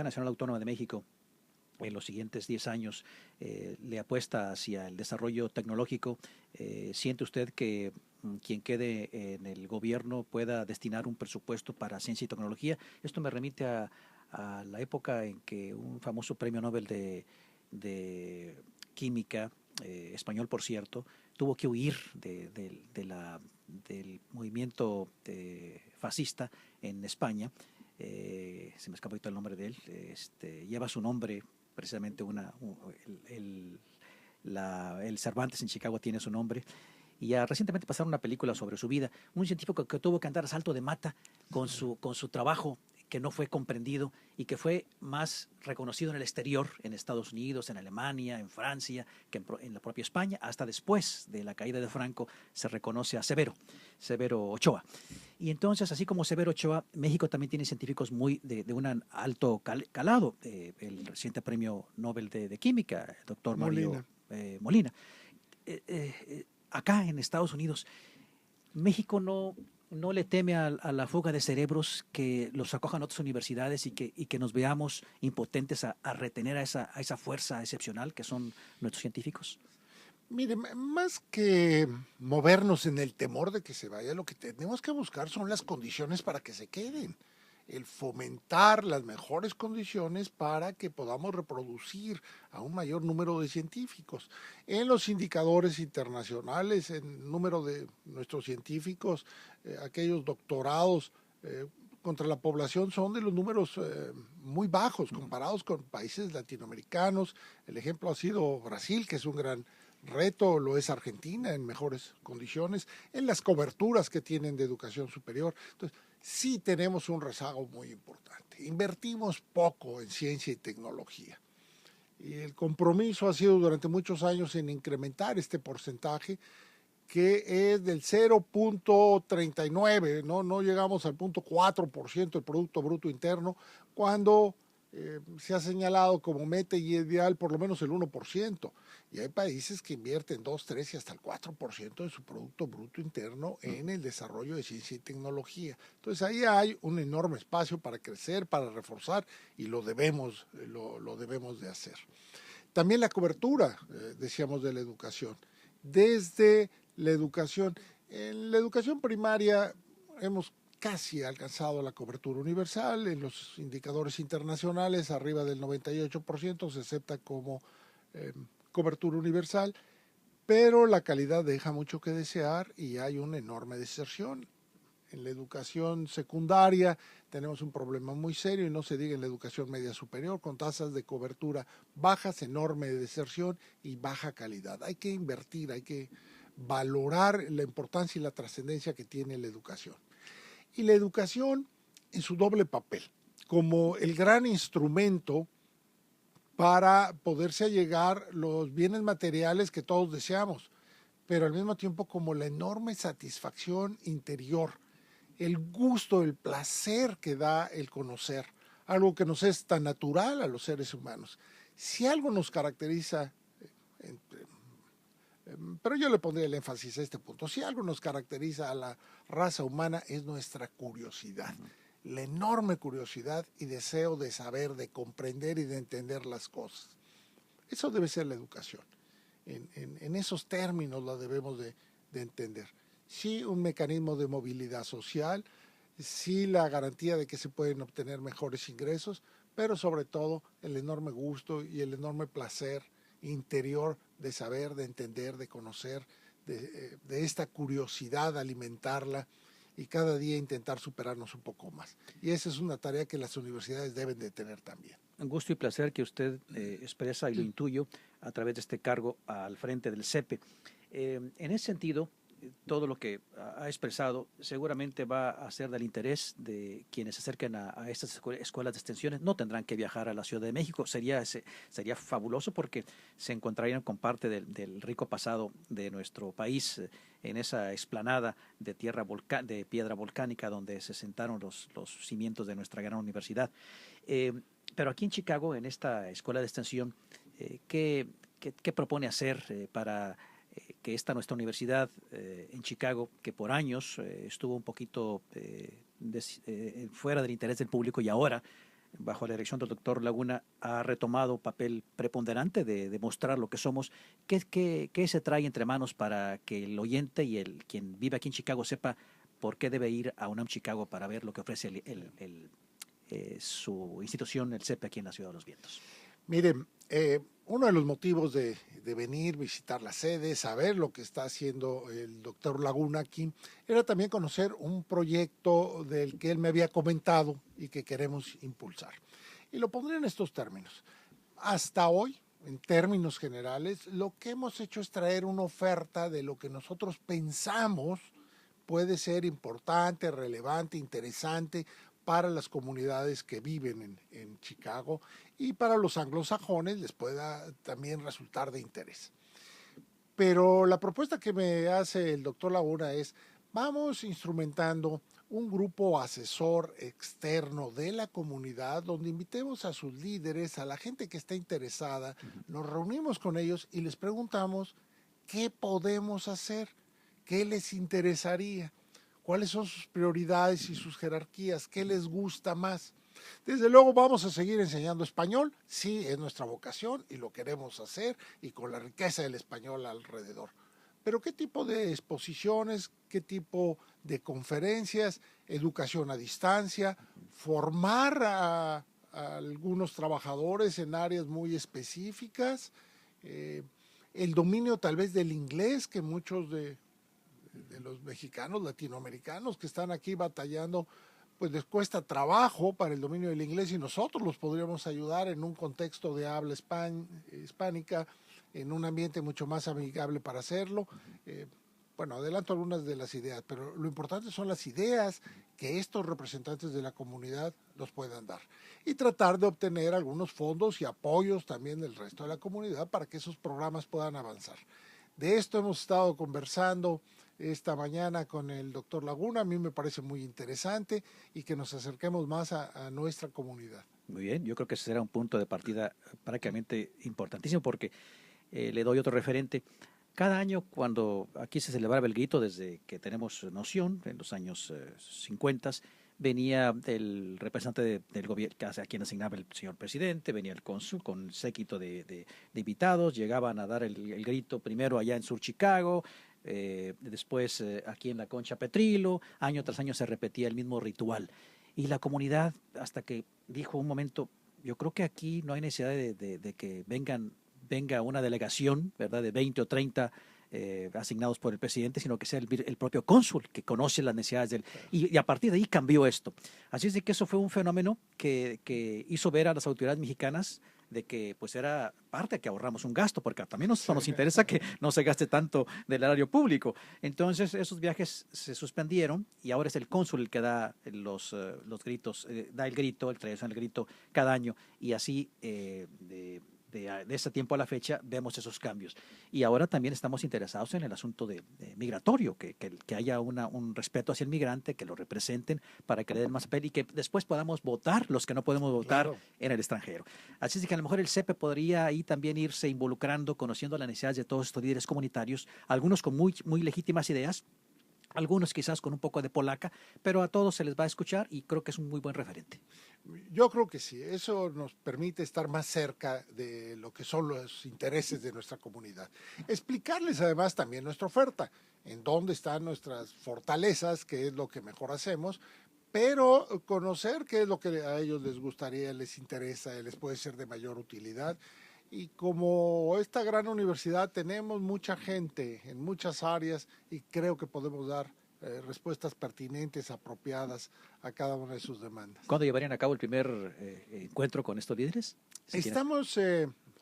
A: Nacional Autónoma de México en los siguientes 10 años le apuesta hacia el desarrollo tecnológico, ¿siente usted que quien quede en el gobierno pueda destinar un presupuesto para ciencia y tecnología? Esto me remite a la época en que un famoso premio Nobel de química, español por cierto, tuvo que huir del movimiento fascista en España. Se me escapó el nombre de él. Lleva su nombre precisamente el Cervantes en Chicago tiene su nombre. Y ya recientemente pasaron una película sobre su vida. Un científico que tuvo que andar a salto de mata con su trabajo, que no fue comprendido y que fue más reconocido en el exterior, en Estados Unidos, en Alemania, en Francia, que en la propia España. Hasta después de la caída de Franco se reconoce a Severo Ochoa. Y entonces, así como Severo Ochoa, México también tiene científicos de un alto calado. El reciente premio Nobel de Química, el doctor Mario Molina. Acá en Estados Unidos, México no le teme a la fuga de cerebros que los acojan otras universidades y que nos veamos impotentes a retener a esa fuerza excepcional que son nuestros científicos.
B: Mire, más que movernos en el temor de que se vaya, lo que tenemos que buscar son las condiciones para que se queden. El fomentar las mejores condiciones para que podamos reproducir a un mayor número de científicos. En los indicadores internacionales, en el número de nuestros científicos, aquellos doctorados contra la población son de los números muy bajos comparados con países latinoamericanos. El ejemplo ha sido Brasil, que es un gran reto lo es Argentina en mejores condiciones, en las coberturas que tienen de educación superior. Entonces, sí tenemos un rezago muy importante. Invertimos poco en ciencia y tecnología. Y el compromiso ha sido durante muchos años en incrementar este porcentaje, que es del 0.39, no llegamos al 0.4% del Producto Bruto Interno, cuando se ha señalado como meta y ideal por lo menos el 1%. Y hay países que invierten 2, 3 y hasta el 4% de su Producto Bruto Interno en el desarrollo de ciencia y tecnología. Entonces ahí hay un enorme espacio para crecer, para reforzar, y lo debemos de hacer. También la cobertura, decíamos, de la educación. Desde la educación, en la educación primaria hemos casi alcanzado la cobertura universal. En los indicadores internacionales, arriba del 98% se acepta como cobertura universal, pero la calidad deja mucho que desear y hay una enorme deserción. En la educación secundaria tenemos un problema muy serio, y no se diga en la educación media superior, con tasas de cobertura bajas, enorme deserción y baja calidad. Hay que invertir, hay que valorar la importancia y la trascendencia que tiene la educación. Y la educación en su doble papel, como el gran instrumento para poderse allegar los bienes materiales que todos deseamos, pero al mismo tiempo como la enorme satisfacción interior, el gusto, el placer que da el conocer, algo que nos es tan natural a los seres humanos. Si algo nos caracteriza, pero yo le pondría el énfasis a este punto, si algo nos caracteriza a la raza humana es nuestra curiosidad, la enorme curiosidad y deseo de saber, de comprender y de entender las cosas. Eso debe ser la educación. En esos términos la debemos de entender. Sí, un mecanismo de movilidad social, sí la garantía de que se pueden obtener mejores ingresos, pero sobre todo el enorme gusto y el enorme placer interior de saber, de entender, de conocer, de esta curiosidad, alimentarla y cada día intentar superarnos un poco más. Y esa es una tarea que las universidades deben de tener también.
A: Un gusto y placer que usted expresa, y lo intuyo a través de este cargo al frente del CEPE. En ese sentido, todo lo que ha expresado seguramente va a ser del interés de quienes se acerquen a estas escuelas de extensiones. No tendrán que viajar a la Ciudad de México. Sería fabuloso, porque se encontrarían con parte del rico pasado de nuestro país en esa explanada de piedra volcánica donde se sentaron los cimientos de nuestra gran universidad. Pero aquí en Chicago, en esta escuela de extensión, ¿qué propone hacer para que nuestra universidad en Chicago, que por años estuvo un poquito fuera del interés del público, y ahora, bajo la dirección del doctor Laguna, ha retomado papel preponderante de mostrar lo que somos? ¿Qué se trae entre manos para que el oyente y quien vive aquí en Chicago sepa por qué debe ir a UNAM Chicago para ver lo que ofrece su institución, el CEPE, aquí en la Ciudad de los Vientos?
B: Miren, uno de los motivos de venir, visitar la sede, saber lo que está haciendo el doctor Laguna aquí, era también conocer un proyecto del que él me había comentado y que queremos impulsar. Y lo pondré en estos términos. Hasta hoy, en términos generales, lo que hemos hecho es traer una oferta de lo que nosotros pensamos puede ser importante, relevante, interesante para las comunidades que viven en Chicago, y para los anglosajones les pueda también resultar de interés. Pero la propuesta que me hace el doctor Laguna es: vamos instrumentando un grupo asesor externo de la comunidad, donde invitemos a sus líderes, a la gente que está interesada, nos reunimos con ellos y les preguntamos qué podemos hacer, qué les interesaría, cuáles son sus prioridades y sus jerarquías, qué les gusta más. Desde luego vamos a seguir enseñando español, sí, es nuestra vocación y lo queremos hacer, y con la riqueza del español alrededor. Pero ¿qué tipo de exposiciones, qué tipo de conferencias, educación a distancia, formar a algunos trabajadores en áreas muy específicas, el dominio tal vez del inglés, que muchos de los mexicanos, latinoamericanos que están aquí batallando, pues les cuesta trabajo para el dominio del inglés, y nosotros los podríamos ayudar en un contexto de habla hispánica, en un ambiente mucho más amigable para hacerlo. Bueno, adelanto algunas de las ideas, pero lo importante son las ideas que estos representantes de la comunidad nos puedan dar y tratar de obtener algunos fondos y apoyos también del resto de la comunidad para que esos programas puedan avanzar. De esto hemos estado conversando esta mañana con el doctor Laguna. A mí me parece muy interesante y que nos acerquemos más a nuestra comunidad.
A: Muy bien, yo creo que ese será un punto de partida prácticamente importantísimo porque le doy otro referente. Cada año, cuando aquí se celebraba el grito, desde que tenemos noción, en los años 50, venía el representante del gobierno, a quien asignaba el señor presidente, venía el cónsul con séquito de invitados, llegaban a dar el grito primero allá en Sur Chicago, después aquí en la Concha Petrilo, año tras año se repetía el mismo ritual. Y la comunidad, hasta que dijo un momento, yo creo que aquí no hay necesidad de que venga una delegación, ¿verdad?, de 20 o 30 asignados por el presidente, sino que sea el propio cónsul que conoce las necesidades del... Y a partir de ahí cambió esto. Así es de que eso fue un fenómeno que hizo ver a las autoridades mexicanas de que pues era parte que ahorramos un gasto, porque también nos interesa que no se gaste tanto del erario público. Entonces esos viajes se suspendieron y ahora es el cónsul el que da los gritos, da el grito, el tradicional grito cada año, y así de ese tiempo a la fecha vemos esos cambios. Y ahora también estamos interesados en el asunto de migratorio, que haya un respeto hacia el migrante, que lo representen para que le den más papel y que después podamos votar los que no podemos votar en el extranjero. Así es que a lo mejor el CEPE podría ahí también irse involucrando, conociendo las necesidades de todos estos líderes comunitarios, algunos con muy legítimas ideas, algunos quizás con un poco de polaca, pero a todos se les va a escuchar y creo que es un muy buen referente.
B: Yo creo que sí, eso nos permite estar más cerca de lo que son los intereses de nuestra comunidad. Explicarles además también nuestra oferta, en dónde están nuestras fortalezas, qué es lo que mejor hacemos, pero conocer qué es lo que a ellos les gustaría, les interesa, les puede ser de mayor utilidad. Y como esta gran universidad tenemos mucha gente en muchas áreas y creo que podemos dar respuestas pertinentes, apropiadas a cada una de sus demandas.
A: ¿Cuándo llevarían a cabo el primer encuentro con estos líderes?
B: Estamos,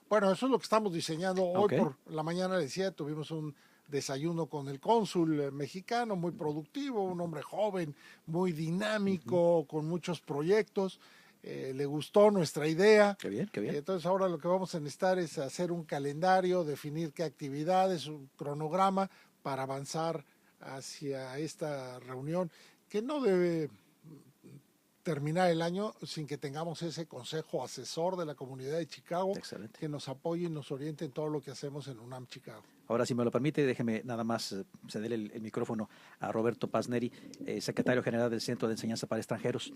B: bueno, eso es lo que estamos diseñando. Hoy por la mañana, decía, tuvimos un desayuno con el cónsul mexicano, muy productivo, un hombre joven, muy dinámico, con muchos proyectos. Le gustó nuestra idea.
A: Qué bien, qué bien.
B: Entonces ahora lo que vamos a necesitar es hacer un calendario, definir qué actividades, un cronograma para avanzar hacia esta reunión, que no debe terminar el año sin que tengamos ese consejo asesor de la comunidad de Chicago.
A: Excelente.
B: Que nos apoye y nos oriente en todo lo que hacemos en UNAM Chicago.
A: Ahora, si me lo permite, déjeme nada más ceder el micrófono a Roberto Paz Neri, secretario general del Centro de Enseñanza para Extranjeros.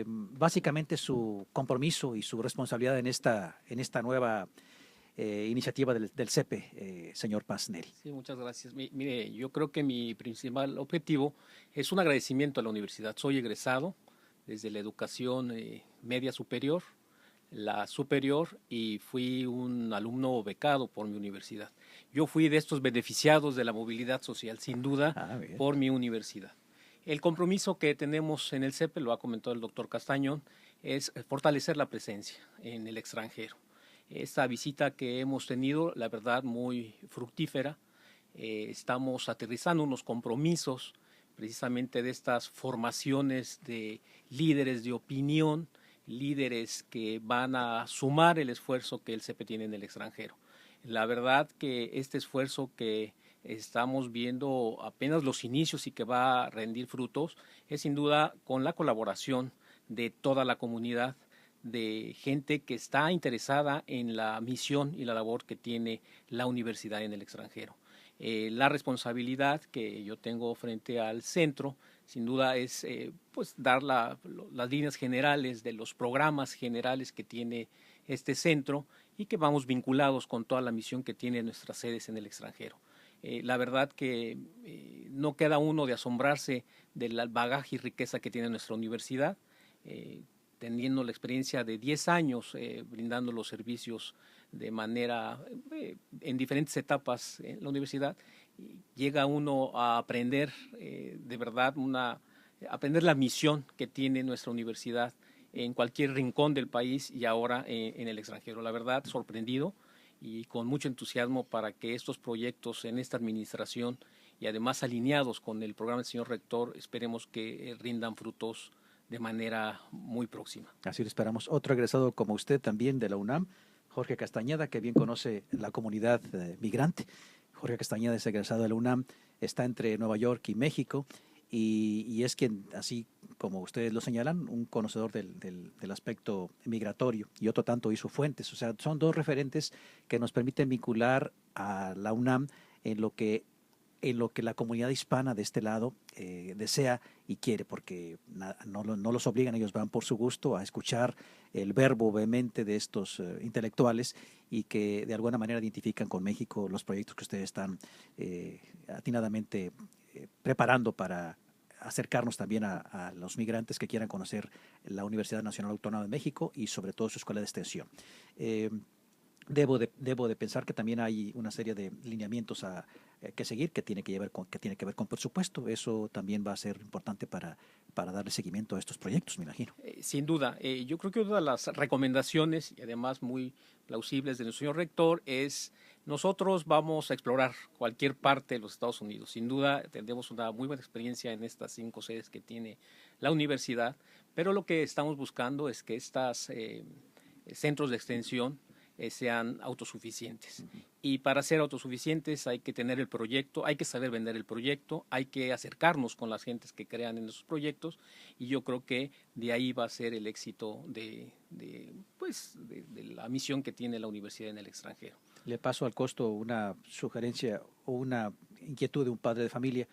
A: Básicamente su compromiso y su responsabilidad en esta nueva iniciativa del CEPE, señor Paz Neri.
G: Sí, muchas gracias. Mire, yo creo que mi principal objetivo es un agradecimiento a la universidad. Soy egresado desde la educación media superior, la superior, y fui un alumno becado por mi universidad. Yo fui de estos beneficiados de la movilidad social, sin duda, por mi universidad. El compromiso que tenemos en el CEPE, lo ha comentado el doctor Castañón, es fortalecer la presencia en el extranjero. Esta visita que hemos tenido, la verdad, muy fructífera. Estamos aterrizando unos compromisos precisamente de estas formaciones de líderes de opinión, líderes que van a sumar el esfuerzo que el CEPE tiene en el extranjero. La verdad que este esfuerzo que estamos viendo apenas los inicios y que va a rendir frutos es sin duda con la colaboración de toda la comunidad, de gente que está interesada en la misión y la labor que tiene la universidad en el extranjero. La responsabilidad que yo tengo frente al centro, sin duda, es pues dar las líneas generales de los programas generales que tiene este centro y que vamos vinculados con toda la misión que tiene nuestras sedes en el extranjero. La verdad que no queda uno de asombrarse del bagaje y riqueza que tiene nuestra universidad, teniendo la experiencia de 10 años brindando los servicios de manera, en diferentes etapas en la universidad, llega uno a aprender de verdad, aprender la misión que tiene nuestra universidad en cualquier rincón del país y ahora en el extranjero. La verdad, sorprendido, y con mucho entusiasmo para que estos proyectos en esta administración y además alineados con el programa del señor rector, esperemos que rindan frutos de manera muy próxima.
A: Así lo esperamos. Otro egresado como usted también de la UNAM, Jorge Castañeda, que bien conoce la comunidad migrante. Jorge Castañeda es egresado de la UNAM, está entre Nueva York y México y es quien, así como ustedes lo señalan, un conocedor del aspecto migratorio y otro tanto hizo Fuentes. O sea, son dos referentes que nos permiten vincular a la UNAM en lo que la comunidad hispana de este lado desea y quiere, porque no los obligan, ellos van por su gusto a escuchar el verbo vehemente de estos intelectuales y que de alguna manera identifican con México los proyectos que ustedes están atinadamente preparando para acercarnos también a los migrantes que quieran conocer la Universidad Nacional Autónoma de México y sobre todo su escuela de extensión. Debo de pensar que también hay una serie de lineamientos que seguir que tiene que ver con presupuesto. Eso también va a ser importante para darle seguimiento a estos proyectos, me imagino.
G: Sin duda. Yo creo que una de las recomendaciones, y además muy plausibles de nuestro señor rector, es nosotros vamos a explorar cualquier parte de los Estados Unidos. Sin duda tendremos una muy buena experiencia en estas 5 sedes que tiene la universidad, pero lo que estamos buscando es que estos centros de extensión sean autosuficientes. Y para ser autosuficientes hay que tener el proyecto, hay que saber vender el proyecto, hay que acercarnos con las gentes que crean en esos proyectos, y yo creo que de ahí va a ser el éxito de la misión que tiene la universidad en el extranjero.
A: Le paso al costo una sugerencia o una inquietud de un padre de familia.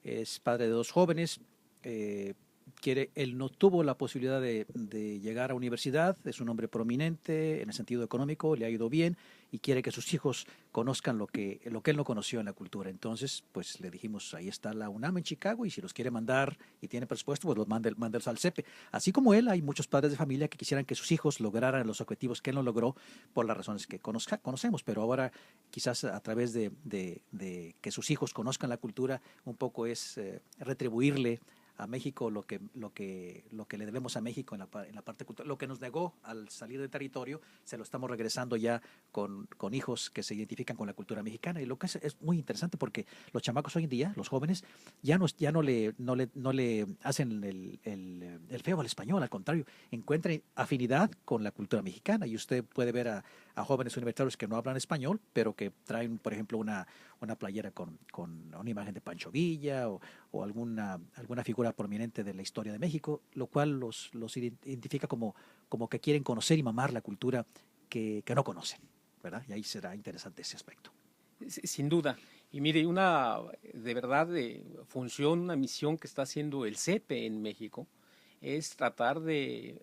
A: Es padre de 2 jóvenes, él no tuvo la posibilidad de llegar a universidad, es un hombre prominente en el sentido económico, le ha ido bien y quiere que sus hijos conozcan lo que él no conoció en la cultura. Entonces, pues le dijimos, ahí está la UNAM en Chicago y si los quiere mandar y tiene presupuesto, pues los mándelos al CEPE. Así como él, hay muchos padres de familia que quisieran que sus hijos lograran los objetivos que él no logró por las razones que conocemos, pero ahora quizás a través de que sus hijos conozcan la cultura, un poco es retribuirle a México lo que le debemos a México en la parte cultural. Lo que nos negó al salir del territorio, se lo estamos regresando ya con hijos que se identifican con la cultura mexicana. Y lo que es muy interesante porque los chamacos hoy en día, los jóvenes, ya no le hacen el feo al español, al contrario, encuentran afinidad con la cultura mexicana. Y usted puede ver a jóvenes universitarios que no hablan español, pero que traen, por ejemplo, una playera con una imagen de Pancho Villa o alguna figura prominente de la historia de México, lo cual los identifica como que quieren conocer y mamar la cultura que no conocen, ¿verdad? Y ahí será interesante ese aspecto.
G: Sin duda. Y mire, una función, una misión que está haciendo el CEPE en México es tratar de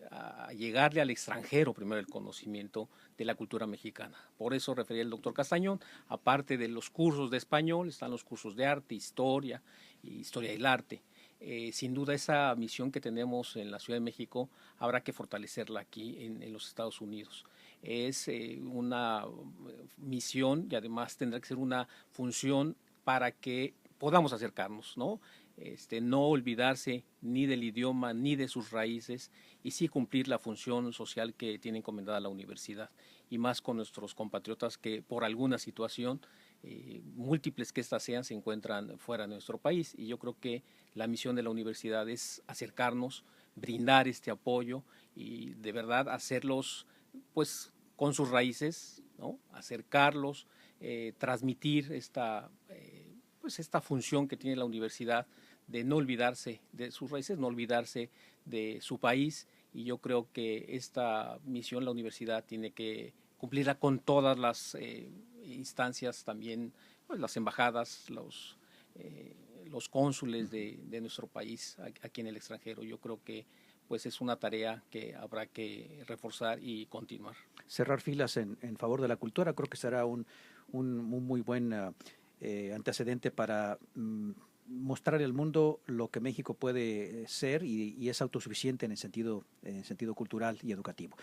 G: llegarle al extranjero primero el conocimiento de la cultura mexicana. Por eso refería el doctor Castañón, aparte de los cursos de español, están los cursos de arte, historia del arte. Sin duda esa misión que tenemos en la Ciudad de México habrá que fortalecerla aquí en los Estados Unidos. Es una misión y además tendrá que ser una función para que podamos acercarnos, ¿no? No olvidarse ni del idioma ni de sus raíces y sí cumplir la función social que tiene encomendada la universidad, y más con nuestros compatriotas que por alguna situación, múltiples que éstas sean, se encuentran fuera de nuestro país. Y yo creo que la misión de la universidad es acercarnos, brindar este apoyo y de verdad hacerlos pues con sus raíces, ¿no? Acercarlos, transmitir esta función que tiene la universidad de no olvidarse de sus raíces, no olvidarse de su país. Y yo creo que esta misión la universidad tiene que cumplirla con todas las instancias también, pues las embajadas, los cónsules de nuestro país aquí en el extranjero. Yo creo que pues es una tarea que habrá que reforzar y continuar.
A: Cerrar filas en favor de la cultura creo que será un muy buen antecedente para mostrarle al mundo lo que México puede ser y es autosuficiente en el sentido cultural y educativo.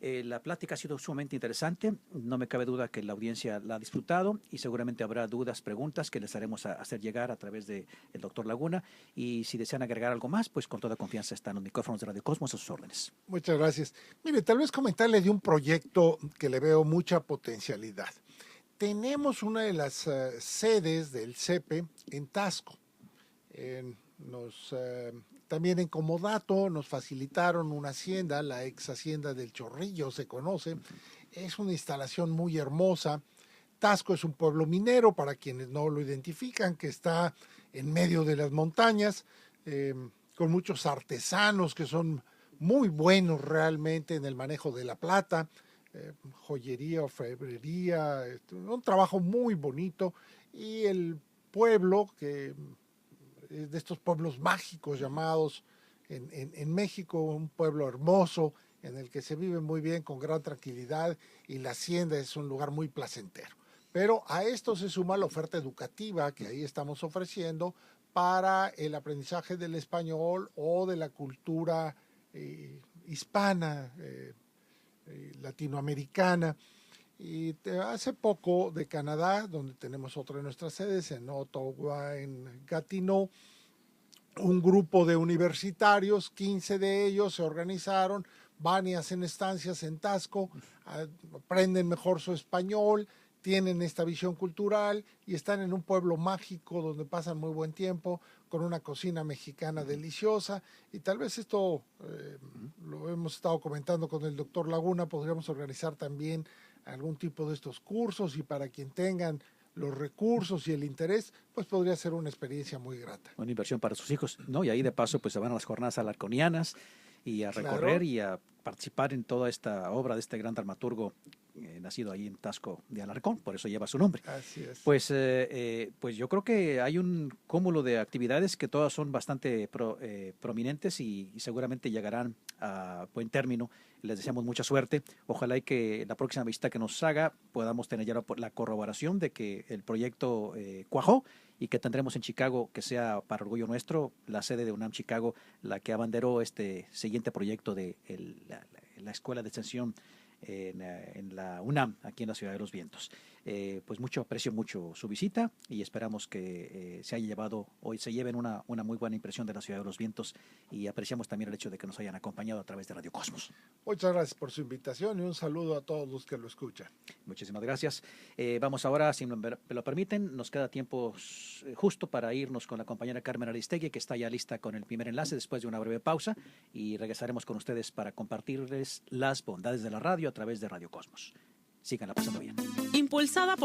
A: La plática ha sido sumamente interesante, no me cabe duda que la audiencia la ha disfrutado y seguramente habrá dudas, preguntas que les haremos hacer llegar a través del doctor Laguna, y si desean agregar algo más, pues con toda confianza están los micrófonos de Radio Cosmos a sus órdenes.
B: Muchas gracias. Mire, tal vez comentarle de un proyecto que le veo mucha potencialidad. tenemos una de las sedes del CEPE en Taxco. También en Comodato nos facilitaron una hacienda, la ex hacienda del Chorrillo se conoce. Es una instalación muy hermosa. Taxco es un pueblo minero, para quienes no lo identifican, que está en medio de las montañas, con muchos artesanos que son muy buenos realmente en el manejo de la plata, joyería, orfebrería, un trabajo muy bonito. Y el pueblo, que es de estos pueblos mágicos llamados en México, un pueblo hermoso en el que se vive muy bien, con gran tranquilidad, y la hacienda es un lugar muy placentero. Pero a esto se suma la oferta educativa que ahí estamos ofreciendo para el aprendizaje del español o de la cultura hispana, latinoamericana. Y hace poco de Canadá, donde tenemos otra de nuestras sedes, en Ottawa, en Gatineau, un grupo de universitarios, 15 de ellos se organizaron, van y hacen estancias en Taxco, aprenden mejor su español, tienen esta visión cultural y están en un pueblo mágico donde pasan muy buen tiempo, con una cocina mexicana deliciosa. Y tal vez esto lo hemos estado comentando con el doctor Laguna, podríamos organizar también algún tipo de estos cursos, y para quien tengan los recursos y el interés, pues podría ser una experiencia muy grata.
A: Una inversión para sus hijos, ¿no? Y ahí de paso pues se van a las jornadas alarconianas y a recorrer, claro, y a participar en toda esta obra de este gran dramaturgo nacido ahí en Taxco de Alarcón, por eso lleva su nombre.
B: Así es.
A: Pues yo creo que hay un cúmulo de actividades que todas son bastante prominentes y seguramente llegarán a buen término. Les deseamos mucha suerte. Ojalá y que la próxima visita que nos haga podamos tener ya la corroboración de que el proyecto cuajó, y que tendremos en Chicago, que sea para orgullo nuestro, la sede de UNAM Chicago, la que abanderó este siguiente proyecto de la Escuela de Extensión en la UNAM, aquí en la Ciudad de los Vientos. Pues aprecio mucho su visita, y esperamos que se lleven una muy buena impresión de la Ciudad de los Vientos, y apreciamos también el hecho de que nos hayan acompañado a través de Radio Cosmos.
B: Muchas gracias por su invitación y un saludo a todos los que lo escuchan.
A: Muchísimas gracias. Vamos ahora, si me lo permiten, nos queda tiempo justo para irnos con la compañera Carmen Aristegui, que está ya lista con el primer enlace después de una breve pausa, y regresaremos con ustedes para compartirles las bondades de la radio a través de Radio Cosmos. Síganla pasando bien.
H: Impulsada por